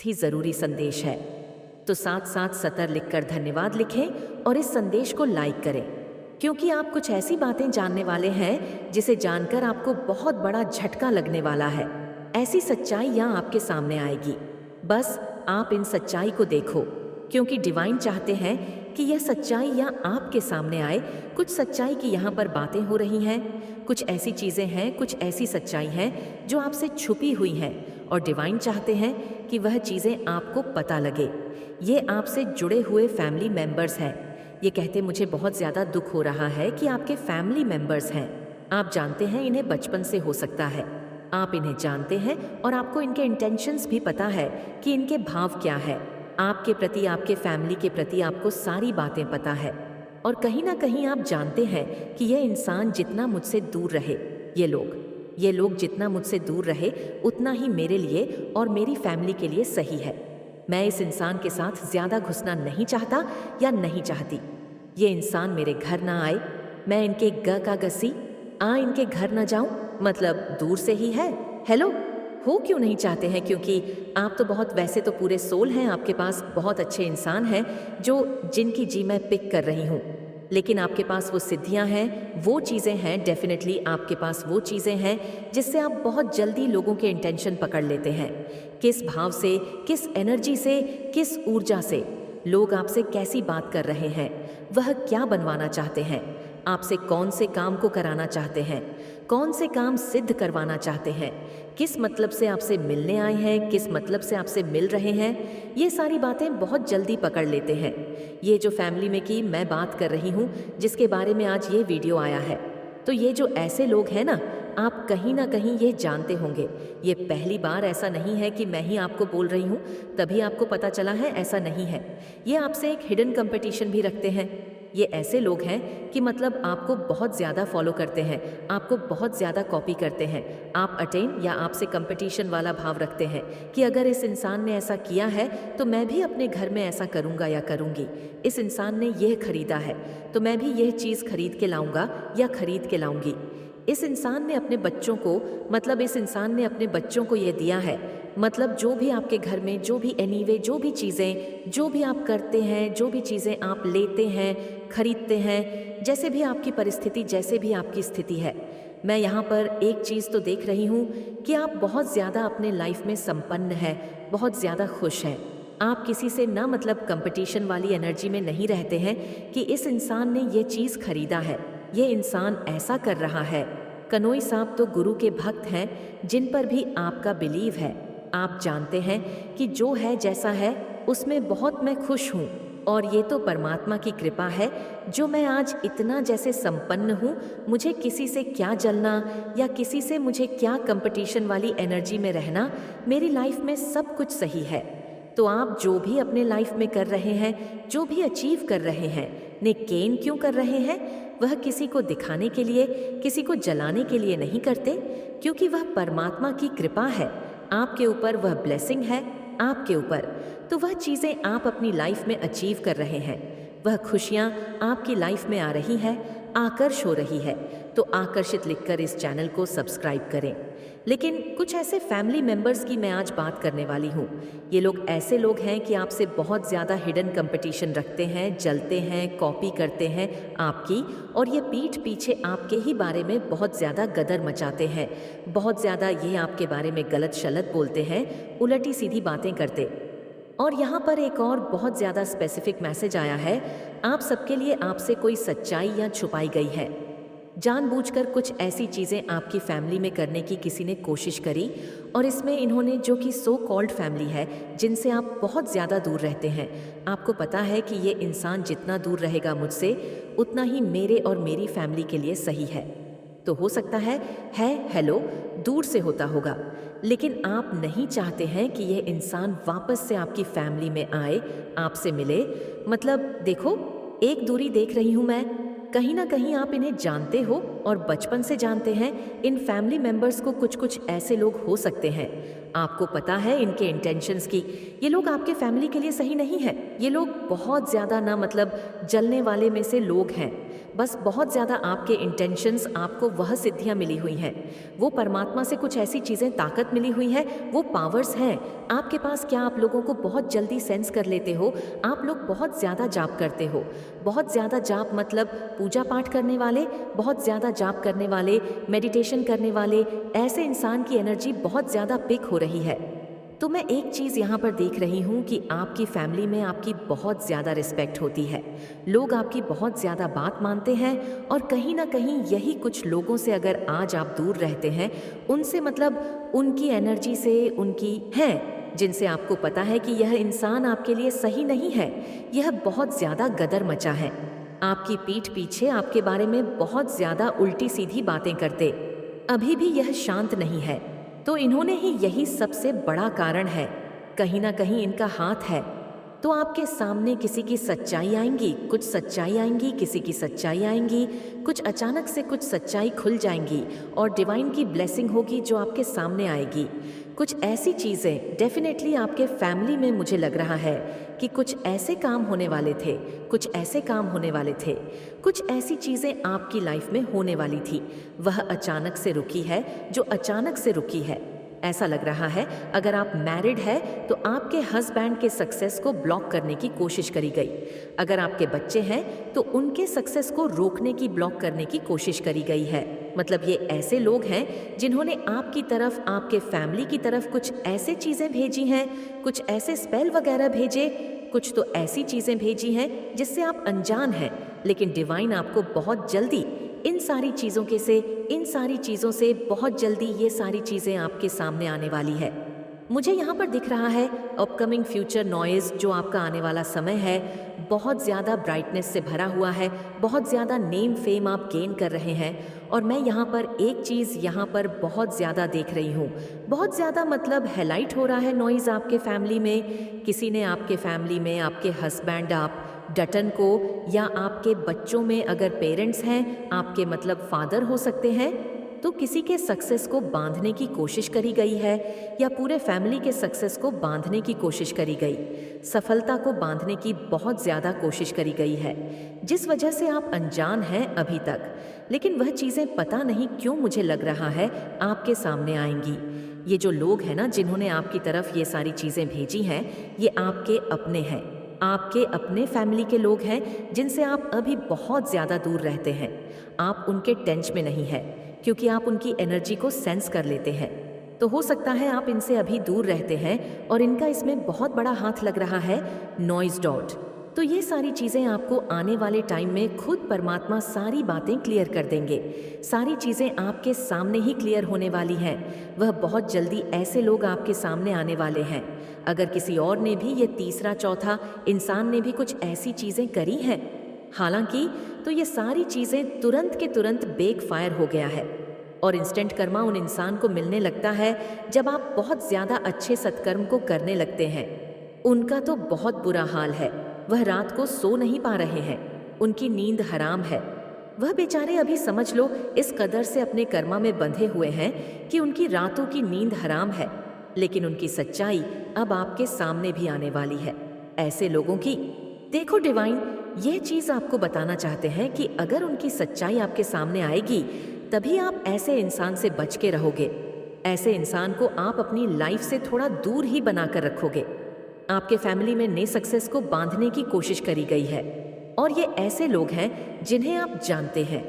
ही ज़रूरी संदेश है। तो साथ साथ सतर लिखकर धन्यवाद लिखें और इस संदेश को लाइक करें, क्योंकि आप कुछ ऐसी बातें जानने वाले हैं जिसे जानकर आपको बहुत बड़ा झटका लगने वाला है। ऐसी सच्चाई यहाँ आपके सामने आएगी। बस आप इन सच्चाई को देखो, क्योंकि डिवाइन चाहते हैं कि यह सच्चाई यहाँ आपके सामने आए। कुछ सच्चाई की यहाँ पर बातें हो रही हैं, कुछ ऐसी चीज़ें हैं, कुछ ऐसी सच्चाई हैं जो आपसे छुपी हुई हैं, और डिवाइन चाहते हैं कि वह चीज़ें आपको पता लगे। ये आपसे जुड़े हुए फैमिली मेंबर्स हैं। ये कहते मुझे बहुत ज़्यादा दुख हो रहा है कि आपके फैमिली मेंबर्स हैं। आप जानते हैं इन्हें बचपन से हो सकता है, आप इन्हें जानते हैं और आपको इनके इंटेंशंस भी पता है कि इनके भाव क्या है आपके प्रति, आपके फैमिली के प्रति आपको सारी बातें पता है। और कहीं ना कहीं आप जानते हैं कि यह इंसान जितना मुझसे दूर रहे, ये लोग जितना मुझसे दूर रहे उतना ही मेरे लिए और मेरी फैमिली के लिए सही है। मैं इस इंसान के साथ ज़्यादा घुसना नहीं चाहता या नहीं चाहती। ये इंसान मेरे घर ना आए, मैं इनके ग का गसी इनके घर ना जाऊं, मतलब दूर से ही है। हेलो, हो क्यों नहीं चाहते हैं? क्योंकि आप तो बहुत, वैसे तो पूरे सोल हैं आपके पास, बहुत अच्छे इंसान हैं जो जिनकी जी मैं पिक कर रही हूँ, लेकिन आपके पास वो सिद्धियाँ हैं, वो चीज़ें हैं, डेफिनेटली आपके पास वो चीज़ें हैं जिससे आप बहुत जल्दी लोगों के इंटेंशन पकड़ लेते हैं। किस भाव से, किस एनर्जी से, किस ऊर्जा से लोग आपसे कैसी बात कर रहे हैं, वह क्या बनवाना चाहते हैं, आपसे कौन से काम को कराना चाहते हैं, कौन से काम सिद्ध करवाना चाहते हैं, किस मतलब से आपसे मिलने आए हैं, किस मतलब से आपसे मिल रहे हैं, ये सारी बातें बहुत जल्दी पकड़ लेते हैं। ये जो फैमिली में की मैं बात कर रही हूँ, जिसके बारे में आज ये वीडियो आया है, तो ये जो ऐसे लोग हैं ना, आप कहीं ना कहीं ये जानते होंगे। ये पहली बार ऐसा नहीं है कि मैं ही आपको बोल रही हूँ तभी आपको पता चला है, ऐसा नहीं है। ये आपसे एक हिडन कंपटीशन भी रखते हैं। ये ऐसे लोग हैं कि मतलब आपको बहुत ज़्यादा फॉलो करते हैं, आपको बहुत ज़्यादा कॉपी करते हैं, आप अटेन या आपसे कंपटीशन वाला भाव रखते हैं कि अगर इस इंसान ने ऐसा किया है तो मैं भी अपने घर में ऐसा करूँगा या करूँगी। इस इंसान ने यह खरीदा है तो मैं भी यह चीज़ खरीद के लाऊंगा या खरीद के लाऊंगी। इस इंसान ने अपने बच्चों को, मतलब इस इंसान ने अपने बच्चों को ये दिया है, मतलब जो भी आपके घर में, जो भी एनीवे, जो भी चीज़ें, जो भी आप करते हैं, जो भी चीज़ें आप लेते हैं, खरीदते हैं, जैसे भी आपकी परिस्थिति, जैसे भी आपकी स्थिति है, मैं यहाँ पर एक चीज़ तो देख रही हूँ कि आप बहुत ज़्यादा अपने लाइफ में संपन्न है, बहुत ज़्यादा खुश हैं। आप किसी से ना मतलब कंपटीशन वाली एनर्जी में नहीं रहते हैं कि इस इंसान ने ये चीज़ खरीदा है, ये इंसान ऐसा कर रहा है। कनोई साहब तो गुरु के भक्त हैं जिन पर भी आपका बिलीव है। आप जानते हैं कि जो है जैसा है उसमें बहुत मैं खुश हूँ, और ये तो परमात्मा की कृपा है जो मैं आज इतना जैसे संपन्न हूँ। मुझे किसी से क्या जलना या किसी से मुझे क्या कंपटीशन वाली एनर्जी में रहना, मेरी लाइफ में सब कुछ सही है। तो आप जो भी अपने लाइफ में कर रहे हैं, जो भी अचीव कर रहे हैं, ने केन क्यों कर रहे हैं? वह किसी को दिखाने के लिए, किसी को जलाने के लिए नहीं करते, क्योंकि वह परमात्मा की कृपा है आपके ऊपर, वह ब्लेसिंग है आपके ऊपर। तो वह चीज़ें आप अपनी लाइफ में अचीव कर रहे हैं, वह खुशियाँ आपकी लाइफ में आ रही है, आकर्ष हो रही है। तो आकर्षित लिखकर इस चैनल को सब्सक्राइब करें। लेकिन कुछ ऐसे फैमिली मेंबर्स की मैं आज बात करने वाली हूँ। ये लोग ऐसे लोग हैं कि आपसे बहुत ज़्यादा हिडन कंपटीशन रखते हैं, जलते हैं, कॉपी करते हैं आपकी, और ये पीठ पीछे आपके ही बारे में बहुत ज़्यादा गदर मचाते हैं, बहुत ज़्यादा ये आपके बारे में गलत शलत बोलते हैं, उलटी सीधी बातें करते। और यहाँ पर एक और बहुत ज़्यादा स्पेसिफिक मैसेज आया है आप सबके लिए, आपसे कोई सच्चाई या छुपाई गई है। जानबूझकर कुछ ऐसी चीज़ें आपकी फैमिली में करने की किसी ने कोशिश करी, और इसमें इन्होंने, जो कि सो कॉल्ड फैमिली है जिनसे आप बहुत ज़्यादा दूर रहते हैं, आपको पता है कि ये इंसान जितना दूर रहेगा मुझसे उतना ही मेरे और मेरी फैमिली के लिए सही है। तो हो सकता है हेलो, दूर से होता होगा, लेकिन आप नहीं चाहते हैं कि यह इंसान वापस से आपकी फैमिली में आए, आपसे मिले। मतलब देखो, एक दूरी देख रही हूँ मैं, कहीं ना कहीं आप इन्हें जानते हो, और बचपन से जानते हैं, इन फैमिली मेंबर्स को कुछ कुछ ऐसे लोग हो सकते हैं, आपको पता है इनके इंटेंशंस की, ये लोग आपके फैमिली के लिए सही नहीं है। ये लोग बहुत ज़्यादा ना मतलब जलने वाले में से लोग हैं। बस बहुत ज़्यादा आपके इंटेंशंस, आपको वह सिद्धियाँ मिली हुई हैं, वो परमात्मा से कुछ ऐसी चीज़ें, ताकत मिली हुई है, वो पावर्स हैं आपके पास। क्या आप लोगों को बहुत जल्दी सेंस कर लेते हो। आप लोग बहुत ज़्यादा जाप करते हो, बहुत ज़्यादा जाप मतलब पूजा पाठ करने वाले, बहुत ज़्यादा जाप करने वाले, मेडिटेशन करने वाले, ऐसे इंसान की एनर्जी बहुत ज़्यादा पिक हो रही है। तो मैं एक चीज़ यहाँ पर देख रही हूँ कि आपकी फैमिली में आपकी बहुत ज़्यादा रिस्पेक्ट होती है, लोग आपकी बहुत ज़्यादा बात मानते हैं, और कहीं ना कहीं यही कुछ लोगों से अगर आज आप दूर रहते हैं, उनसे मतलब उनकी एनर्जी से, उनकी हैं जिनसे आपको पता है कि यह इंसान आपके लिए सही नहीं है, यह बहुत ज़्यादा गदर मचा है, आपकी पीठ पीछे आपके बारे में बहुत ज़्यादा उल्टी सीधी बातें करते, अभी भी यह शांत नहीं है, तो इन्होंने ही, यही सबसे बड़ा कारण है, कहीं ना कहीं इनका हाथ है। तो आपके सामने किसी की सच्चाई आएंगी, कुछ सच्चाई आएंगी, किसी की सच्चाई आएंगी, कुछ अचानक से कुछ सच्चाई खुल जाएंगी, और डिवाइन की ब्लेसिंग होगी जो आपके सामने आएगी। कुछ ऐसी चीज़ें डेफिनेटली आपके फैमिली में, मुझे लग रहा है कि कुछ ऐसे काम होने वाले थे, कुछ ऐसे काम होने वाले थे, कुछ ऐसी चीज़ें आपकी लाइफ में होने वाली थी, वह अचानक से रुकी है, जो अचानक से रुकी है। ऐसा लग रहा है अगर आप मैरिड है तो आपके हस्बैंड के सक्सेस को ब्लॉक करने की कोशिश करी गई, अगर आपके बच्चे हैं तो उनके सक्सेस को रोकने की, ब्लॉक करने की कोशिश करी गई है। मतलब ये ऐसे लोग हैं जिन्होंने आपकी तरफ, आपके फैमिली की तरफ कुछ ऐसे चीज़ें भेजी हैं, कुछ ऐसे स्पेल वगैरह भेजे, कुछ तो ऐसी चीज़ें भेजी हैं जिससे आप अनजान हैं, लेकिन डिवाइन आपको बहुत जल्दी इन सारी चीज़ों के से, इन सारी चीज़ों से बहुत जल्दी ये सारी चीज़ें आपके सामने आने वाली है। मुझे यहाँ पर दिख रहा है अपकमिंग फ्यूचर नॉइज़, जो आपका आने वाला समय है, बहुत ज़्यादा ब्राइटनेस से भरा हुआ है, बहुत ज़्यादा नेम फेम आप गेन कर रहे हैं। और मैं यहाँ पर एक चीज़ यहाँ पर बहुत ज़्यादा देख रही हूँ, बहुत ज़्यादा मतलब हाईलाइट हो रहा है नॉइज़ आपके फैमिली में। किसी ने आपके फैमिली में, आपके हस्बैंड, आप डटन को, या आपके बच्चों में अगर पेरेंट्स हैं, आपके मतलब फादर हो सकते हैं, तो किसी के सक्सेस को बांधने की कोशिश करी गई है, या पूरे फैमिली के सक्सेस को बांधने की कोशिश करी गई, सफलता को बांधने की बहुत ज़्यादा कोशिश करी गई है, जिस वजह से आप अनजान हैं अभी तक। लेकिन वह चीज़ें पता नहीं क्यों मुझे लग रहा है आपके सामने आएंगी। ये जो लोग हैं ना जिन्होंने आपकी तरफ ये सारी चीज़ें भेजी हैं, ये आपके अपने हैं, आपके अपने फैमिली के लोग हैं जिनसे आप अभी बहुत ज़्यादा दूर रहते हैं। आप उनके टच में नहीं है क्योंकि आप उनकी एनर्जी को सेंस कर लेते हैं। तो हो सकता है आप इनसे अभी दूर रहते हैं और इनका इसमें बहुत बड़ा हाथ लग रहा है, नॉइज़ डॉट। तो ये सारी चीज़ें आपको आने वाले टाइम में खुद परमात्मा सारी बातें क्लियर कर देंगे, सारी चीज़ें आपके सामने ही क्लियर होने वाली हैं। वह बहुत जल्दी ऐसे लोग आपके सामने आने वाले हैं। अगर किसी और ने भी, ये तीसरा चौथा इंसान ने भी कुछ ऐसी चीज़ें करी हैं हालांकि, तो ये सारी चीज़ें तुरंत के तुरंत बेक फायर हो गया है। और इंस्टेंट कर्मा उन इंसान को मिलने लगता है जब आप बहुत ज़्यादा अच्छे सत्कर्म को करने लगते हैं। उनका तो बहुत बुरा हाल है, वह रात को सो नहीं पा रहे हैं, उनकी नींद हराम है। वह बेचारे अभी समझ लो इस कदर से अपने कर्मा में बंधे हुए हैं कि उनकी रातों की नींद हराम है, लेकिन उनकी सच्चाई अब आपके सामने भी आने वाली है। ऐसे लोगों की देखो, डिवाइन यह चीज़ आपको बताना चाहते हैं कि अगर उनकी सच्चाई आपके सामने आएगी तभी आप ऐसे इंसान से बच के रहोगे। ऐसे इंसान को आप अपनी लाइफ से थोड़ा दूर ही बनाकर रखोगे। आपके फैमिली में नए सक्सेस को बांधने की कोशिश करी गई है, और ये ऐसे लोग हैं जिन्हें आप जानते हैं।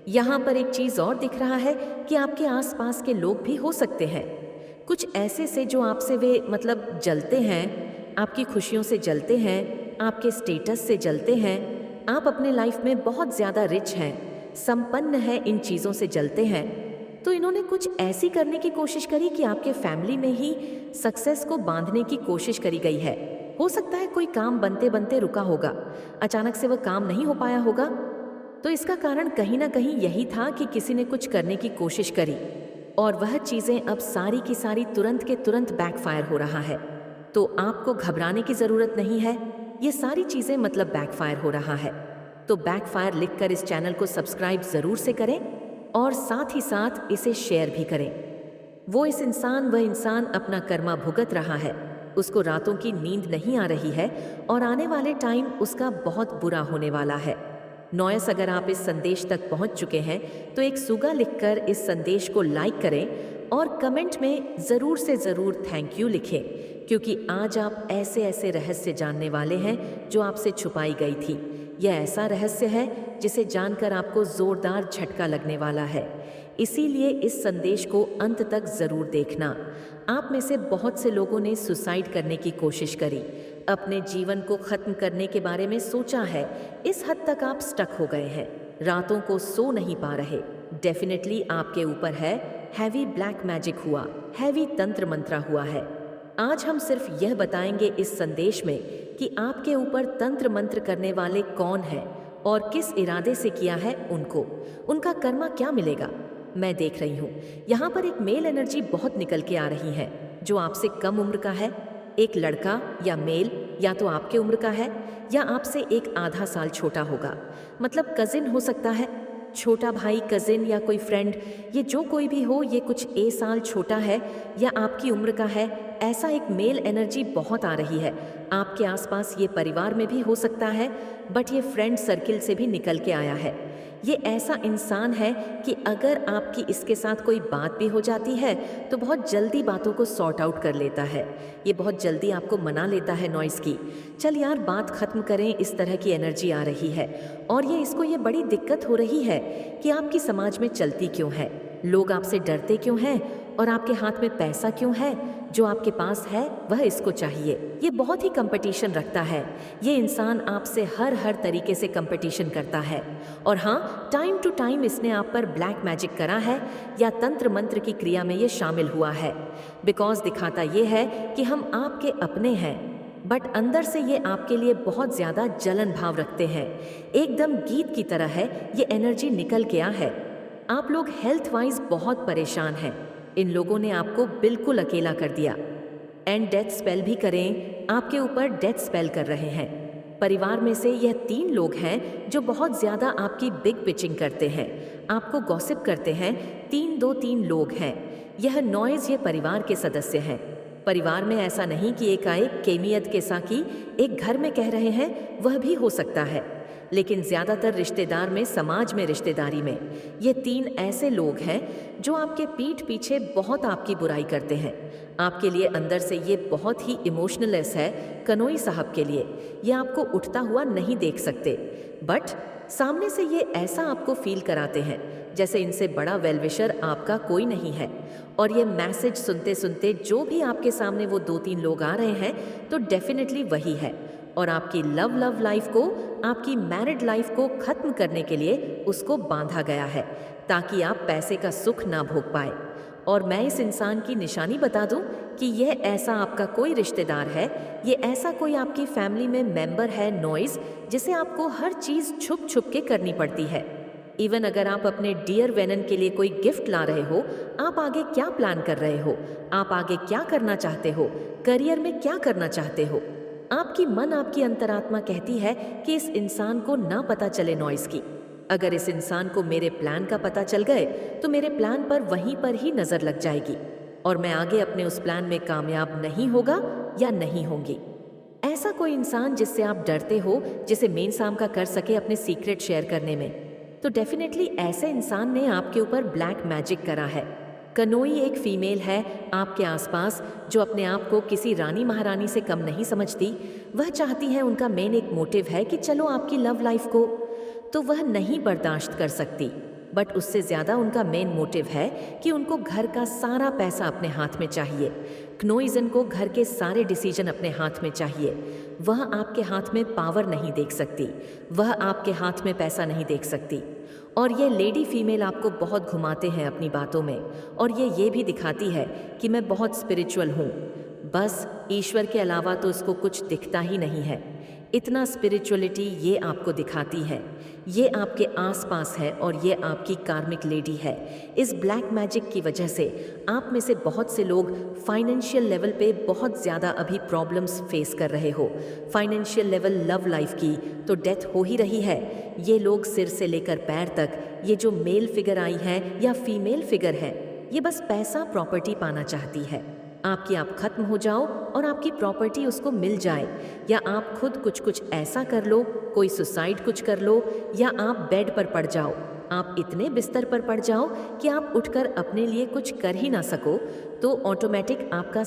यहाँ पर एक चीज़ और दिख रहा है कि आपके आसपास के लोग भी हो सकते हैं कुछ ऐसे से जो आपसे वे मतलब जलते हैं, आपकी खुशियों से जलते हैं, आपके स्टेटस से जलते हैं। आप अपने लाइफ में बहुत ज़्यादा रिच हैं, संपन्न हैं, इन चीज़ों से जलते हैं। तो इन्होंने कुछ ऐसी करने की कोशिश करी कि आपके फैमिली में ही सक्सेस को बांधने की कोशिश करी गई है। हो सकता है कोई काम बनते बनते रुका होगा, अचानक से वह काम नहीं हो पाया होगा। तो इसका कारण कहीं ना कहीं यही था कि किसी ने कुछ करने की कोशिश करी, और वह चीज़ें अब सारी की सारी तुरंत के तुरंत बैकफायर हो रहा है। तो आपको घबराने की ज़रूरत नहीं है, ये सारी चीज़ें मतलब बैकफायर हो रहा है। तो बैकफायर लिखकर इस चैनल को सब्सक्राइब ज़रूर से करें। और साथ ही साथ इसे शेयर भी करें। वह इंसान अपना कर्मा भुगत रहा है, उसको रातों की नींद नहीं आ रही है और आने वाले टाइम उसका बहुत बुरा होने वाला है। नॉयस, अगर आप इस संदेश तक पहुंच चुके हैं तो एक सुगा लिखकर इस संदेश को लाइक करें और कमेंट में ज़रूर से ज़रूर थैंक यू लिखें, क्योंकि आज आप ऐसे ऐसे रहस्य जानने वाले हैं जो आपसे छुपाई गई थी। यह ऐसा रहस्य है जिसे जानकर आपको ज़ोरदार झटका लगने वाला है, इसीलिए इस संदेश को अंत तक ज़रूर देखना। आप में से बहुत से लोगों ने सुसाइड करने की कोशिश करी, अपने जीवन को ख़त्म करने के बारे में सोचा है। इस हद तक आप स्टक हो गए हैं, रातों को सो नहीं पा रहे। डेफिनेटली आपके ऊपर है हैवी ब्लैक मैजिक हुआ, हैवी तंत्र मंत्रा हुआ है। आज हम सिर्फ यह बताएंगे इस संदेश में कि आपके ऊपर तंत्र मंत्र करने वाले कौन हैं और किस इरादे से किया है उनका कर्मा क्या मिलेगा। मैं देख रही हूँ यहाँ पर एक मेल एनर्जी बहुत निकल के आ रही है जो आपसे कम उम्र का है। एक लड़का या मेल या तो आपके उम्र का है या आपसे एक आधा साल छोटा होगा, मतलब कजिन हो सकता है, छोटा भाई, कजिन या कोई फ्रेंड। ये जो कोई भी हो, ये कुछ ए साल छोटा है या आपकी उम्र का है। ऐसा एक मेल एनर्जी बहुत आ रही है आपके आसपास। ये परिवार में भी हो सकता है, बट ये फ्रेंड सर्किल से भी निकल के आया है। ये ऐसा इंसान है कि अगर आपकी इसके साथ कोई बात भी हो जाती है तो बहुत जल्दी बातों को सॉर्ट आउट कर लेता है। ये बहुत जल्दी आपको मना लेता है नॉइस की, चल यार बात ख़त्म करें, इस तरह की एनर्जी आ रही है। और इसको ये बड़ी दिक्कत हो रही है कि आपकी समाज में चलती क्यों है, लोग आपसे डरते क्यों हैं और आपके हाथ में पैसा क्यों है। जो आपके पास है वह इसको चाहिए। ये बहुत ही कंपटीशन रखता है। ये इंसान आपसे हर तरीके से कंपटीशन करता है। और हाँ, टाइम टू टाइम इसने आप पर ब्लैक मैजिक करा है या तंत्र मंत्र की क्रिया में ये शामिल हुआ है। बिकॉज दिखाता ये है कि हम आपके अपने हैं, बट अंदर से ये आपके लिए बहुत ज़्यादा जलन भाव रखते हैं। एकदम गीत की तरह है ये एनर्जी निकल गया है। आप लोग हेल्थ वाइज बहुत परेशान हैं। इन लोगों ने आपको बिल्कुल अकेला कर दिया। एंड डेथ स्पेल भी करें, आपके ऊपर डेथ स्पेल कर रहे हैं। परिवार में से यह 3 लोग हैं जो बहुत ज़्यादा आपकी बिग पिचिंग करते हैं, आपको गॉसिप करते हैं। 3 लोग हैं। यह नॉइज़ ये परिवार के सदस्य हैं। परिवार में ऐसा नहीं कि एकाएक केमियत के साकी एक घर में कह रहे हैं, वह भी हो सकता है, लेकिन ज़्यादातर रिश्तेदार में, समाज में, रिश्तेदारी में ये 3 ऐसे लोग हैं जो आपके पीठ पीछे बहुत आपकी बुराई करते हैं। आपके लिए अंदर से ये बहुत ही इमोशनलेस है। कनोई साहब के लिए ये आपको उठता हुआ नहीं देख सकते, बट सामने से ये ऐसा आपको फील कराते हैं जैसे इनसे बड़ा वेलविशर आपका कोई नहीं है। और ये मैसेज सुनते सुनते जो भी आपके सामने वो 2-3 लोग आ रहे हैं तो डेफिनेटली वही है। और आपकी लव लाइफ को, आपकी मैरिड लाइफ को ख़त्म करने के लिए उसको बांधा गया है ताकि आप पैसे का सुख ना भोग पाए। और मैं इस इंसान की निशानी बता दूं कि यह ऐसा आपका कोई रिश्तेदार है, ये ऐसा कोई आपकी फैमिली में मेंबर है नॉइज़, जिसे आपको हर चीज़ छुप छुप के करनी पड़ती है। इवन अगर आप अपने डियर वेनन के लिए कोई गिफ्ट ला रहे हो, आप आगे क्या प्लान कर रहे हो, आप आगे क्या करना चाहते हो, करियर में क्या करना चाहते हो, आपकी अंतरात्मा कहती है कि इस इंसान को ना पता चले नॉइज़ की। अगर इस इंसान को मेरे प्लान का पता चल गए तो मेरे प्लान पर वहीं पर ही नज़र लग जाएगी और मैं आगे अपने उस प्लान में कामयाब नहीं होगा या नहीं होंगी। ऐसा कोई इंसान जिससे आप डरते हो, जिसे मेन साम का कर सके अपने सीक्रेट शेयर करने में, तो डेफिनेटली ऐसे इंसान ने आपके ऊपर ब्लैक मैजिक करा है। कनोई एक फीमेल है आपके आसपास जो अपने आप को किसी रानी महारानी से कम नहीं समझती। वह चाहती है, उनका मेन एक मोटिव है कि चलो आपकी लव लाइफ को तो वह नहीं बर्दाश्त कर सकती, बट उससे ज़्यादा उनका मेन मोटिव है कि उनको घर का सारा पैसा अपने हाथ में चाहिए। क्नोइजन को घर के सारे डिसीजन अपने हाथ में चाहिए। वह आपके हाथ में पावर नहीं देख सकती, वह आपके हाथ में पैसा नहीं देख सकती। और ये लेडी फीमेल आपको बहुत घुमाते हैं अपनी बातों में, और ये भी दिखाती है कि मैं बहुत स्पिरिचुअल हूँ, बस ईश्वर के अलावा तो इसको कुछ दिखता ही नहीं है। इतना स्पिरिचुअलिटी ये आपको दिखाती है। ये आपके आसपास है और ये आपकी कार्मिक लेडी है। इस ब्लैक मैजिक की वजह से आप में से बहुत से लोग फाइनेंशियल लेवल पे बहुत ज़्यादा अभी प्रॉब्लम्स फेस कर रहे हो। फाइनेंशियल लेवल, लव लाइफ की तो डेथ हो ही रही है। ये लोग सिर से लेकर पैर तक, ये जो मेल फिगर आई है या फीमेल फिगर है, ये बस पैसा, प्रॉपर्टी पाना चाहती है। आपकी आप खत्म हो जाओ और आपकी प्रॉपर्टी उसको मिल जाए, या आप खुद कुछ ऐसा कर लो, कोई सुसाइड कुछ कर लो, या आप बेड पर पड़ जाओ। आप इतने बिस्तर पर पड़ जाओ कि आप उठकर अपने लिए कुछ कर ही ना सको, तो ऑटोमेटिक आपका